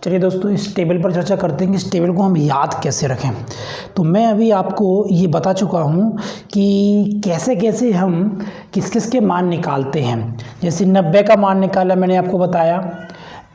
चलिए दोस्तों, इस टेबल पर चर्चा करते हैं कि इस टेबल को हम याद कैसे रखें। तो मैं अभी आपको ये बता चुका हूँ कि कैसे कैसे हम किस किस के मान निकालते हैं। जैसे 90 का मान निकाला मैंने आपको बताया,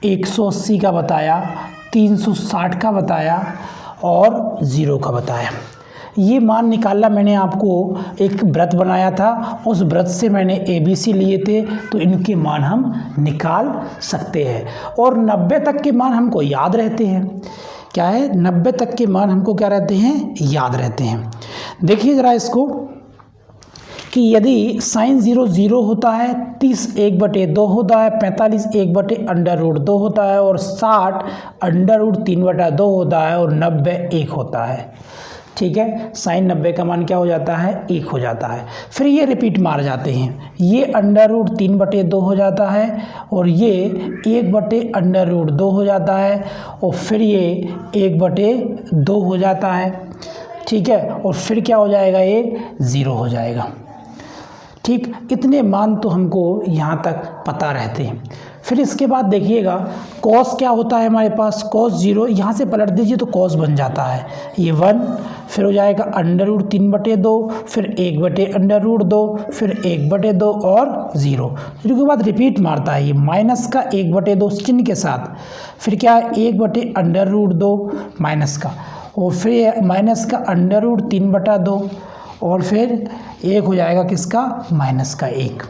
180 का बताया, 360 का बताया और 0 का बताया। ये मान निकालना मैंने आपको एक व्रत बनाया था, उस व्रत से मैंने ABC लिए थे, तो इनके मान हम निकाल सकते हैं। और 90 तक के मान हमको याद रहते हैं। क्या है, 90 तक के मान हमको क्या रहते हैं, याद रहते हैं। देखिए ज़रा इसको कि यदि साइन 0 0 होता है, 30 1/2 होता है, 45 1/√2 होता है और 60 √3/2 होता है और 90 1 होता है। ठीक है, साइन 90 का मान क्या हो जाता है, 1 हो जाता है। फिर ये रिपीट मार जाते हैं, ये √3/2 हो जाता है और ये 1/√2 हो जाता है और फिर ये 1/2 हो जाता है। ठीक है, और फिर क्या हो जाएगा, ये 0 हो जाएगा। ठीक, इतने मान तो हमको यहाँ तक पता रहते हैं। फिर इसके बाद देखिएगा कॉस क्या होता है हमारे पास, cos 0 यहाँ से पलट दीजिए तो cos बन जाता है, ये 1, फिर हो जाएगा √3/2, फिर 1/√2, फिर 1/2 और 0 के बाद रिपीट मारता है ये माइनस का 1/2 चिन्ह के साथ। फिर क्या है, 1/√2 माइनस का, और फिर माइनस का √3/2 और फिर 1 हो जाएगा किसका, माइनस का 1।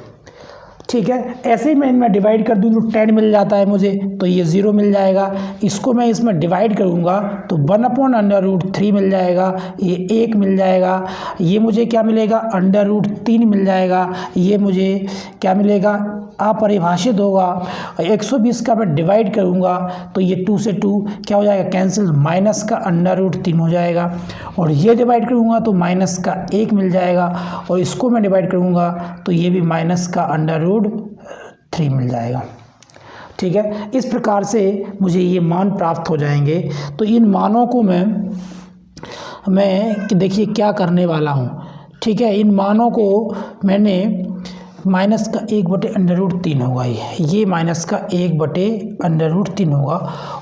ठीक है, ऐसे ही मैं इनमें डिवाइड कर दूँ तो 10 मिल जाता है मुझे, तो ये 0 मिल जाएगा। इसको मैं इसमें डिवाइड करूँगा तो 1/√3 मिल जाएगा, ये 1 मिल जाएगा, ये मुझे क्या मिलेगा, √3 मिल जाएगा, ये मुझे क्या मिलेगा, अपरिभाषित होगा। 120 का मैं डिवाइड करूँगा तो ये 2 से 2 क्या हो जाएगा, कैंसिल, माइनस का √3 हो जाएगा। और ये डिवाइड करूँगा तो माइनस का 1 मिल जाएगा, और इसको मैं डिवाइड करूँगा तो ये भी माइनस का √3 मिल जाएगा। ठीक है, इस प्रकार से मुझे ये मान प्राप्त हो जाएंगे। तो इन मानों को मैं देखिए क्या करने वाला हूँ। ठीक है, इन मानों को मैंने माइनस का 1/√3 होगा, ये माइनस का 1/√3 होगा,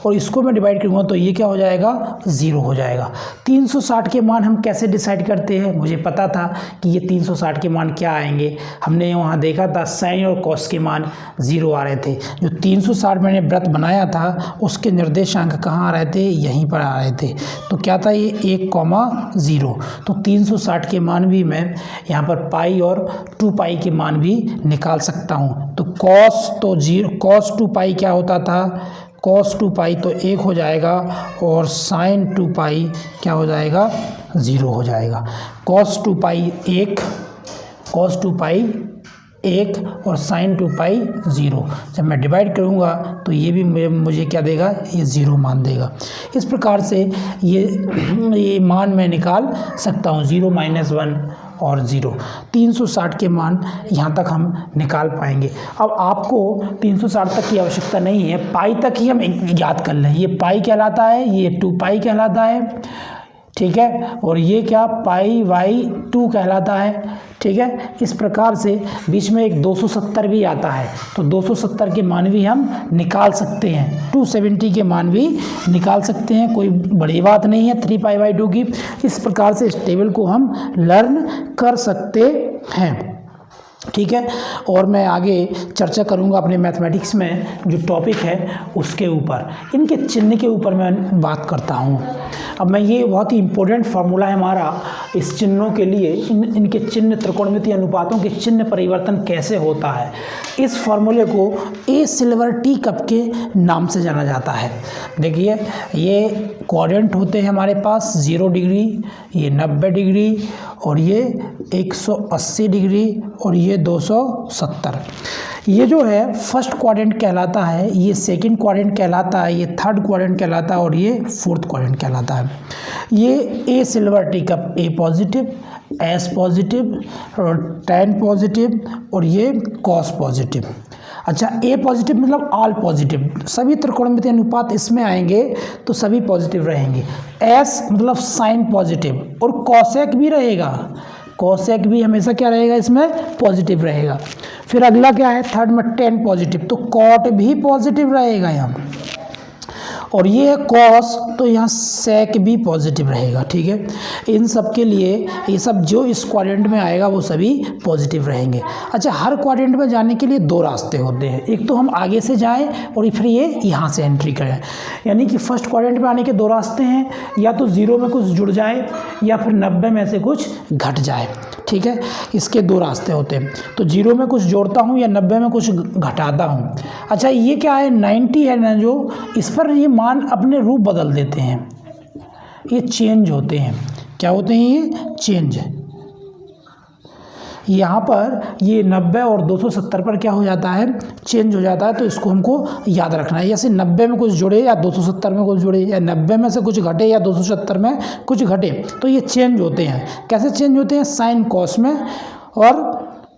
और इसको मैं डिवाइड करूँगा तो ये क्या हो जाएगा, 0 हो जाएगा। 360 के मान हम कैसे डिसाइड करते हैं, मुझे पता था कि ये 360 के मान क्या आएंगे। हमने वहाँ देखा था साइन और कॉस के मान 0 आ रहे थे। जो 360 मैंने व्रत बनाया था उसके निर्देशांक कहाँ आ रहे थे, यहीं पर आ रहे थे। तो क्या था, ये 1,0। तो 360 के मान भी मैं यहाँ पर पाई और 2π के मान भी निकाल सकता हूँ। तो cos 2π क्या होता था, cos 2π तो 1 हो जाएगा और sin 2π क्या हो जाएगा, 0 हो जाएगा। cos 2π 1 और sin 2π 0। जब मैं डिवाइड करूँगा तो ये भी मुझे क्या देगा, ये 0 मान देगा। इस प्रकार से ये मान मैं निकाल सकता हूँ, 0 -1 और 0। 360 के मान यहाँ तक हम निकाल पाएंगे। अब आपको 360 तक की आवश्यकता नहीं है, पाई तक ही हम याद कर लें। ये पाई कहलाता है, ये 2π कहलाता है। ठीक है, और ये क्या, π/2 कहलाता है। ठीक है, इस प्रकार से बीच में एक 270 भी आता है, तो 270 के मान भी हम निकाल सकते हैं, 270 के मान भी निकाल सकते हैं, कोई बड़ी बात नहीं है 3π/2 की। इस प्रकार से इस टेबल को हम लर्न कर सकते हैं। ठीक है, और मैं आगे चर्चा करूंगा अपने मैथमेटिक्स में जो टॉपिक है उसके ऊपर, इनके चिन्ह के ऊपर मैं बात करता हूं। अब मैं ये बहुत ही इम्पोर्टेंट फार्मूला है हमारा इस चिन्हों के लिए, इनके चिन्ह, त्रिकोणमितीय अनुपातों के चिन्ह परिवर्तन कैसे होता है। इस फार्मूले को ए सिल्वर टी कप के नाम से जाना जाता है। देखिए, ये क्वाड्रेंट होते हैं हमारे पास, 0 डिग्री, ये 90 डिग्री, और ये 180 डिग्री, और ये 270। ये जो है फर्स्ट क्वाड्रेंट कहलाता है, ये सेकंड क्वाड्रेंट कहलाता है, ये थर्ड क्वाड्रेंट कहलाता है, और ये फोर्थ क्वाड्रेंट कहलाता है। ये ए सिल्वर टी कप, ए पॉजिटिव, एस पॉजिटिव और tan पॉजिटिव, और ये कॉस पॉजिटिव। अच्छा, ए पॉजिटिव मतलब ऑल पॉजिटिव, सभी त्रिकोणमितीय अनुपात इसमें आएंगे तो सभी पॉजिटिव रहेंगे। एस मतलब साइन पॉजिटिव, और कॉसेक भी रहेगा, कॉसेक भी हमेशा क्या रहेगा, इसमें पॉजिटिव रहेगा। फिर अगला क्या है, थर्ड में tan पॉजिटिव, तो कॉट भी पॉजिटिव रहेगा यहाँ। और ये है कॉस, तो यहाँ सेक भी पॉजिटिव रहेगा। ठीक है, इन सब के लिए ये सब जो इस क्वाड्रेंट में आएगा वो सभी पॉजिटिव रहेंगे। अच्छा, हर क्वाड्रेंट में जाने के लिए दो रास्ते होते हैं, एक तो हम आगे से जाएं और फिर ये यहाँ से एंट्री करें। यानी कि फर्स्ट क्वाड्रेंट में आने के दो रास्ते हैं, या तो 0 में कुछ जुड़ जाए या फिर 90 में से कुछ घट जाए। ठीक है, इसके दो रास्ते होते हैं, तो 0 में कुछ जोड़ता हूँ या 90 में कुछ घटाता हूँ। अच्छा, ये क्या है 90 है ना, जो इस पर ये मान अपने रूप बदल देते हैं, ये चेंज होते हैं। क्या होते हैं ये? चेंज। यहाँ पर ये 90 और 270 पर क्या हो जाता है? चेंज हो जाता है। तो इसको हमको याद रखना है। जैसे 90 में कुछ जुड़े या 270 में कुछ जुड़े, या 90 में से कुछ घटे या 270 में कुछ घटे, तो ये चेंज होते हैं। कैसे चेंज होते हैं? साइन कॉस में और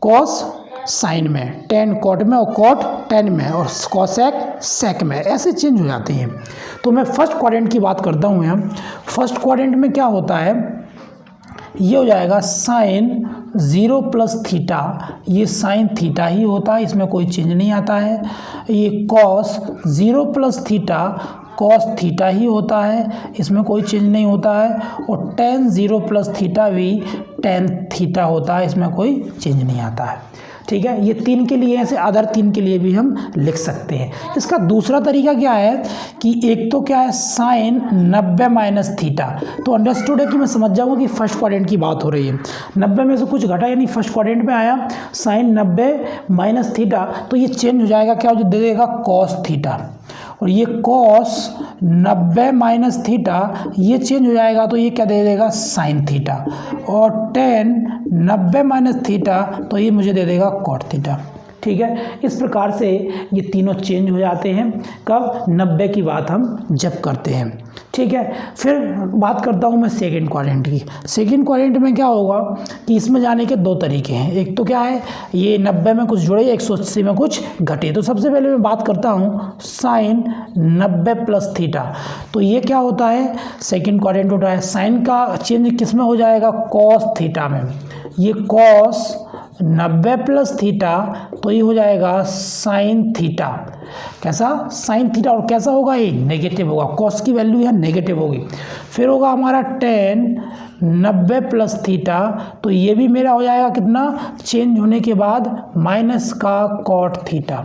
कॉस साइन में, टेन कॉट में और कॉट टेन में, और कॉसेक सेक में, ऐसे चेंज हो जाते हैं। तो मैं फर्स्ट क्वाड्रेंट की बात करता हूँ यहाँ। फर्स्ट क्वाड्रेंट में क्या होता है? ये हो जाएगा साइन 0 प्लस थीटा, ये साइन थीटा ही होता है, इसमें कोई चेंज नहीं आता है। ये cos 0 plus theta, cos theta ही होता है, इसमें कोई चेंज नहीं होता है। और टेन 0 प्लस थीटा भी टेन थीटा होता है, इसमें कोई चेंज नहीं आता है। ठीक है, ये 3 के लिए, ऐसे अदर 3 के लिए भी हम लिख सकते हैं। इसका दूसरा तरीका क्या है कि एक तो क्या है साइन 90 माइनस थीटा, तो अंडरस्टूड है कि मैं समझ जाऊँगा कि फर्स्ट क्वाड्रेंट की बात हो रही है। 90 में से कुछ घटा, यानी फर्स्ट क्वाड्रेंट में आया साइन 90 माइनस थीटा, तो ये चेंज हो जाएगा, क्या हो दे देगा? Cos theta. और ये कॉस 90 माइनस थीटा ये चेंज हो जाएगा, तो ये क्या दे देगा? Sine theta. और टेन 90 माइनस थीटा, तो ये मुझे दे देगा कॉट थीटा। ठीक है, इस प्रकार से ये तीनों चेंज हो जाते हैं। कब? 90 की बात हम जब करते हैं। ठीक है, फिर बात करता हूँ मैं सेकंड क्वाड्रेंट की। सेकंड क्वाड्रेंट में क्या होगा कि इसमें जाने के दो तरीके हैं। एक तो क्या है, ये 90 में कुछ जुड़े, 180 में कुछ घटे। तो सबसे पहले मैं बात करता हूँ साइन 90 प्लस थीटा। तो ये क्या होता है? सेकंड क्वाड्रेंट होता है। साइन का चेंज किस में हो जाएगा? कॉस थीटा में। ये कॉस 90 प्लस थीटा, तो ये हो जाएगा साइन थीटा। कैसा? Sine theta. और कैसा होगा? ये नेगेटिव होगा, कॉस की वैल्यू यहाँ नेगेटिव होगी। फिर होगा हमारा टेन 90 प्लस थीटा, तो ये भी मेरा हो जाएगा कितना? चेंज होने के बाद माइनस का कॉट थीटा।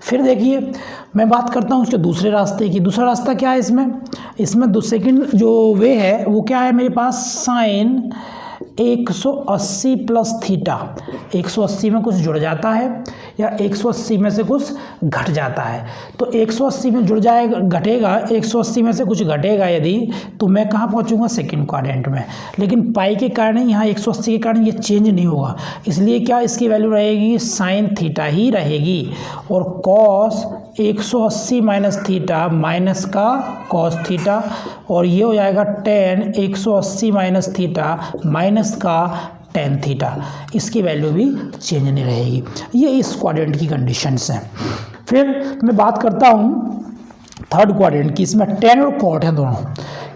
फिर देखिए, मैं बात करता हूँ उसके दूसरे रास्ते की। दूसरा रास्ता क्या है इसमें सेकंड जो वे है वो क्या है मेरे पास? Sign 180 plus theta. 180 में कुछ जुड़ जाता है या 180 में से कुछ घट जाता है। तो 180 में जुड़ जाएगा, घटेगा, 180 में से कुछ घटेगा यदि, तो मैं कहाँ पहुँचूँगा? सेकंड क्वाड्रेंट में। लेकिन पाई के कारण यहाँ 180 के कारण ये चेंज नहीं होगा, इसलिए क्या इसकी वैल्यू रहेगी? साइन थीटा ही रहेगी। और कॉस 180 माइनस थीटा माइनस का कॉस थीटा, और ये हो जाएगा टेन 180 माइनस थीटा माइनस का टेन थीटा। इसकी वैल्यू भी चेंज नहीं रहेगी। ये इस क्वाड्रेंट की कंडीशंस हैं। फिर मैं बात करता हूँ थर्ड क्वाड्रेंट की। इसमें टेन और कॉट है, दोनों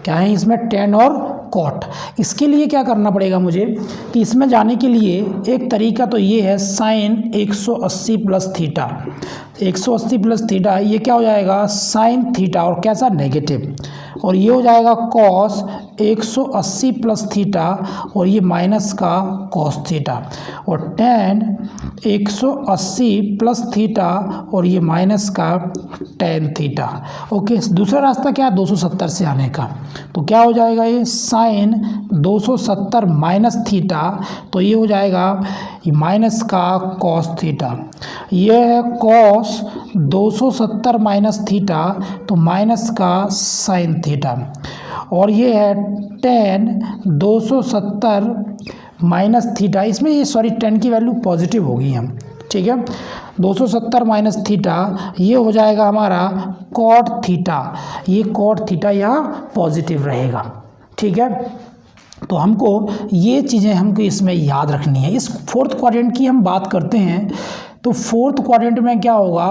क्या है इसमें? टेन और कॉट। इसके लिए क्या करना पड़ेगा मुझे कि इसमें जाने के लिए एक तरीका तो ये है sine 180 plus theta. 180 plus theta ये क्या हो जाएगा? साइन थीटा, और कैसा? नेगेटिव। और ये हो जाएगा कॉस 180 प्लस थीटा, और ये माइनस का कॉस थीटा। और टेन 180 प्लस थीटा, और ये माइनस का टेन थीटा। ओके, दूसरा रास्ता क्या है? 270 से आने का। तो क्या हो जाएगा? ये साइन 270 माइनस थीटा, तो ये हो जाएगा माइनस का कॉस थीटा। ये है कॉस 270 माइनस थीटा, तो माइनस का साइन थीटा। और ये है टेन 270 माइनस थीटा, इसमें ये सॉरी 10 की वैल्यू पॉजिटिव होगी हम। ठीक है, 270 माइनस थीटा ये हो जाएगा हमारा कॉट थीटा। ये कॉट थीटा यहाँ पॉजिटिव रहेगा। ठीक है, तो हमको ये चीज़ें हमको इसमें याद रखनी है। इस फोर्थ क्वाड्रेंट की हम बात करते हैं तो फोर्थ क्वाड्रेंट में क्या होगा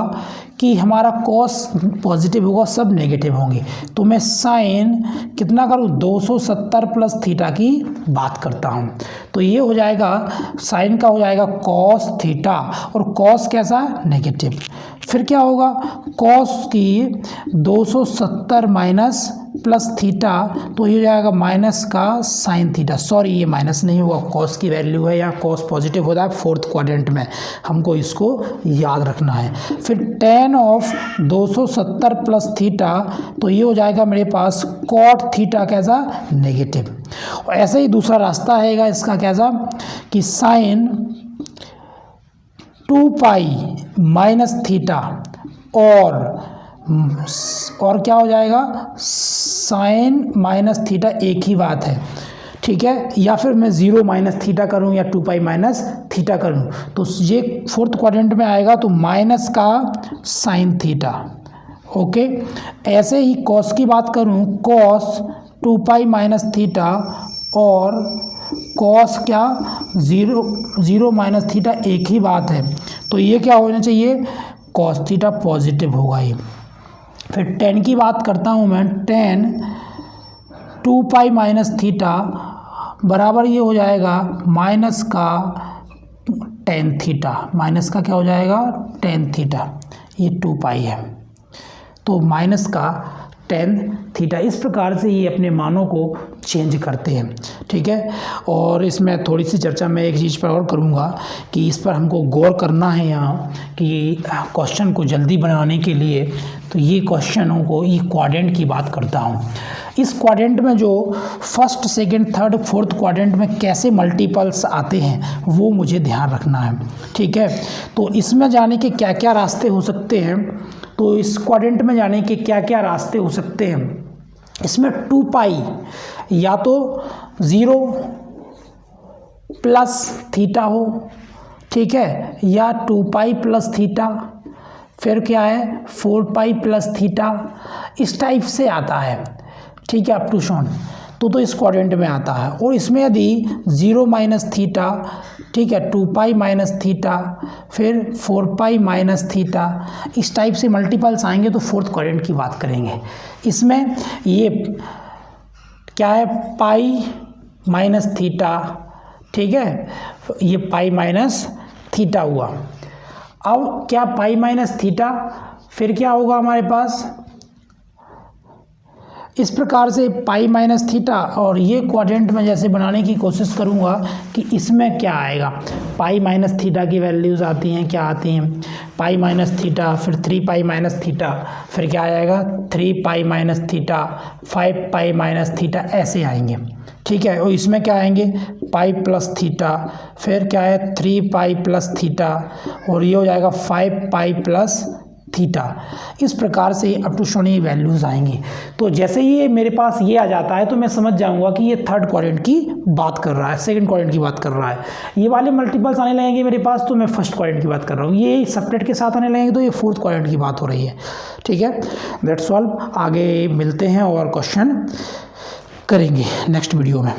कि हमारा कॉस पॉजिटिव होगा, सब नेगेटिव होंगे। तो मैं साइन कितना करूँ 270 प्लस थीटा की बात करता हूँ। तो ये हो जाएगा साइन का हो जाएगा कॉस थीटा, और कॉस कैसा नेगेटिव। फिर क्या होगा कॉस की 270 माइनस प्लस थीटा, तो ये हो जाएगा माइनस का साइन थीटा। सॉरी ये माइनस नहीं होगा, कॉस की वैल्यू है या कॉस पॉजिटिव होता है फोर्थ क्वाड्रेंट में, हमको इसको याद रखना है। फिर टेन ऑफ 270 प्लस थीटा, तो ये हो जाएगा मेरे पास कॉट थीटा कैसा नेगेटिव। और ऐसे ही दूसरा रास्ता आएगा इसका कैसा कि साइन 2 पाई माइनस थीटा, और क्या हो जाएगा साइन माइनस थीटा, एक ही बात है, ठीक है। या फिर मैं 0 माइनस थीटा करूं या 2 पाई माइनस थीटा करूं, तो ये फोर्थ क्वाड्रेंट में आएगा, तो माइनस का साइन थीटा। ओके, ऐसे ही कॉस की बात करूं, कॉस 2 पाई माइनस थीटा और कॉस क्या 0 माइनस थीटा, एक ही बात है। तो ये क्या होना चाहिए कॉस थीटा पॉजिटिव होगा ये। फिर टेन की बात करता हूँ मैं, टेन 2 पाई माइनस थीटा बराबर ये हो जाएगा माइनस का टेन थीटा, माइनस का क्या हो जाएगा टेन थीटा, ये 2 पाई है तो माइनस का टेन थीटा। इस प्रकार से ये अपने मानों को चेंज करते हैं, ठीक है। और इसमें थोड़ी सी चर्चा मैं एक चीज़ पर और करूँगा कि इस पर हमको गौर करना है यहाँ कि क्वेश्चन को जल्दी बनाने के लिए। तो ये क्वेश्चनों को ये क्वाड्रेंट की बात करता हूँ। इस क्वाड्रेंट में जो first second third fourth quadrant में कैसे मल्टीपल्स आते हैं वो मुझे ध्यान रखना है, ठीक है। तो इसमें जाने के क्या क्या रास्ते हो सकते हैं, तो इस क्वाड्रेंट में जाने के क्या क्या रास्ते हो सकते हैं। इसमें 2 पाई या तो 0 प्लस थीटा हो, ठीक है, या 2 पाई प्लस थीटा, फिर क्या है 4 पाई प्लस थीटा, इस टाइप से आता है, ठीक है, अप टू शॉन। तो इस क्वाड्रेंट में आता है। और इसमें यदि 0 माइनस थीटा, ठीक है, 2 पाई माइनस थीटा, फिर 4 पाई माइनस थीटा, इस टाइप से मल्टीपल्स आएंगे तो फोर्थ क्वाड्रेंट की बात करेंगे। इसमें ये क्या है पाई माइनस थीटा, ठीक है, ये पाई माइनस थीटा हुआ। अब क्या पाई माइनस थीटा, फिर क्या होगा हमारे पास इस प्रकार से पाई माइनस थीटा। और ये क्वाड्रेंट में जैसे बनाने की कोशिश करूँगा कि इसमें क्या आएगा, पाई माइनस थीटा की वैल्यूज़ आती हैं, क्या आती हैं पाई माइनस थीटा, फिर 3 पाई माइनस थीटा, फिर क्या आ जाएगा 3 pi minus theta, 5 pi minus theta, ऐसे आएंगे, ठीक है। और इसमें क्या आएंगे पाई प्लस थीटा, फिर क्या है 3 पाई प्लस थीटा, और ये हो जाएगा 5 पाई प्लस थीटा। इस प्रकार से अप टू शून्य ये वैल्यूज़ आएंगी। तो जैसे ही ये मेरे पास ये आ जाता है तो मैं समझ जाऊंगा कि ये थर्ड क्वाड्रेंट की बात कर रहा है, सेकंड क्वाड्रेंट की बात कर रहा है। ये वाले मल्टीपल्स आने लगेंगे मेरे पास तो मैं फर्स्ट क्वाड्रेंट की बात कर रहा हूँ, ये सेपरेट के साथ आने लगेंगे तो ये फोर्थ क्वाड्रेंट की बात हो रही है, ठीक है। दैट्स ऑल, आगे मिलते हैं और क्वेश्चन करेंगे नेक्स्ट वीडियो में।